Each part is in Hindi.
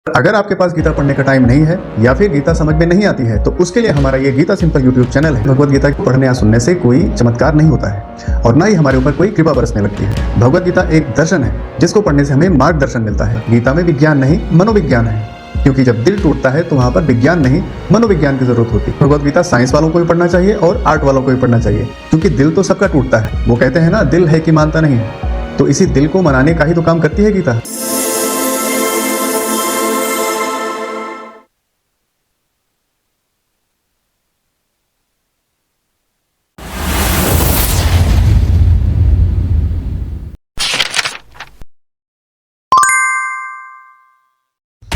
अगर आपके पास गीता पढ़ने का टाइम नहीं है या फिर गीता समझ में नहीं आती है तो उसके लिए हमारा ये गीता सिंपल यूट्यूब चैनल है। भगवत गीता को पढ़ने या सुनने से कोई चमत्कार नहीं होता है और ना ही हमारे ऊपर कोई कृपा बरसने लगती है। भगवत गीता एक दर्शन है जिसको पढ़ने से हमें मार्गदर्शन मिलता है। गीता में विज्ञान नहीं मनोविज्ञान है, क्योंकि जब दिल टूटता है तो वहाँ पर विज्ञान नहीं मनोविज्ञान की जरूरत होती है। भगवत गीता साइंस वालों को भी पढ़ना चाहिए और आर्ट वालों को भी पढ़ना चाहिए, क्योंकि दिल तो सबका टूटता है। वो कहते हैं ना, दिल है कि मानता नहीं, तो इसी दिल को मनाने का ही तो काम करती है गीता।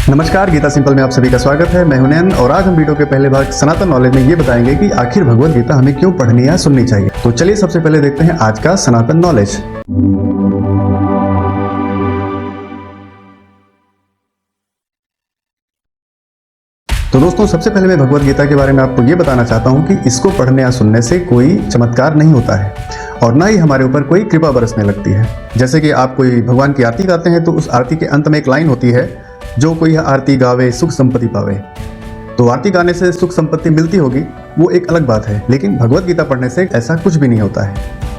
नमस्कार, गीता सिंपल में आप सभी का स्वागत है। मैं हूं नयन और आज हम वीडियो के पहले भाग सनातन नॉलेज में ये बताएंगे कि आखिर भगवत गीता हमें क्यों पढ़नी या सुननी चाहिए। तो चलिए सबसे पहले देखते हैं आज का सनातन नॉलेज। तो दोस्तों, सबसे पहले मैं भगवत गीता के बारे में आपको ये बताना चाहता हूँ कि इसको पढ़ने या सुनने से कोई चमत्कार नहीं होता है और ना ही हमारे ऊपर कोई कृपा बरसने लगती है। जैसे कि आप कोई भगवान की आरती गाते हैं तो उस आरती के अंत में एक लाइन होती है, जो कोई आरती गावे सुख संपत्ति पावे। तो आरती गाने से सुख संपत्ति मिलती होगी, वो एक अलग बात है, लेकिन भगवत गीता पढ़ने से ऐसा कुछ भी नहीं होता है।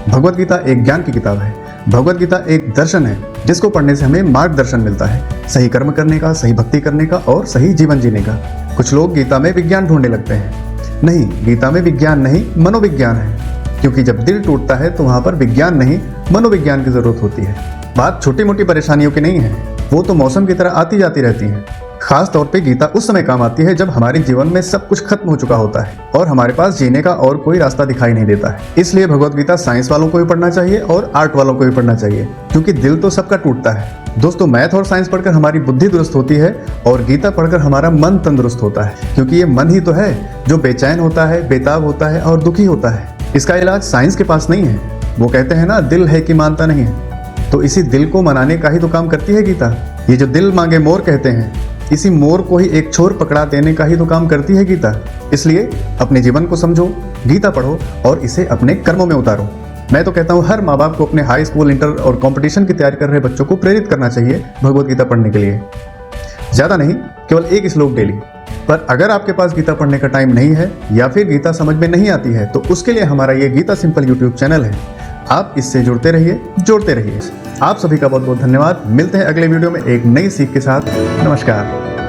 भगवत गीता एक ज्ञान की किताब है। भगवत गीता एक दर्शन है जिसको पढ़ने से हमें मार्गदर्शन मिलता है, सही कर्म करने का, सही भक्ति करने का और सही जीवन जीने का। कुछ लोग गीता में विज्ञान ढूंढने लगते हैं। नहीं, गीता में विज्ञान नहीं मनोविज्ञान है, क्योंकि जब दिल टूटता है तो वहाँ पर विज्ञान नहीं मनोविज्ञान की जरूरत होती है। बात छोटी मोटी परेशानियों की नहीं है, वो तो मौसम की तरह आती जाती रहती हैं। खास तौर पे गीता उस समय काम आती है जब हमारे जीवन में सब कुछ खत्म हो चुका होता है और हमारे पास जीने का और कोई रास्ता दिखाई नहीं देता है। इसलिए भगवत गीता साइंस वालों को भी पढ़ना चाहिए और आर्ट वालों को भी पढ़ना चाहिए, क्योंकि दिल तो सबका टूटता है। दोस्तों, मैथ और साइंस पढ़कर हमारी बुद्धि दुरुस्त होती है और गीता पढ़कर हमारा मन तंदुरुस्त होता है, क्योंकि ये मन ही तो है जो बेचैन होता है, बेताब होता है और दुखी होता है। इसका इलाज साइंस के पास नहीं है। वो कहते हैं ना, दिल है कि मानता नहीं है, तो इसी दिल को मनाने का ही तो काम करती है गीता। ये जो दिल मांगे मोर कहते हैं, इसी मोर को ही एक छोर पकड़ा देने का ही तो काम करती है गीता। इसलिए अपने जीवन को समझो, गीता पढ़ो और इसे अपने कर्मों में उतारो। मैं तो कहता हूँ हर माँ बाप को अपने हाई स्कूल, इंटर और कंपटीशन की तैयारी कर रहे बच्चों को प्रेरित करना चाहिए भगवत गीता पढ़ने के लिए। ज़्यादा नहीं, केवल एक श्लोक डेली। पर अगर आपके पास गीता पढ़ने का टाइम नहीं है या फिर गीता समझ में नहीं आती है तो उसके लिए हमारा ये गीता सिंपल यूट्यूब चैनल है। आप इससे जुड़ते रहिए, जोड़ते रहिए। आप सभी का बहुत बहुत धन्यवाद। मिलते हैं अगले वीडियो में एक नई सीख के साथ। नमस्कार।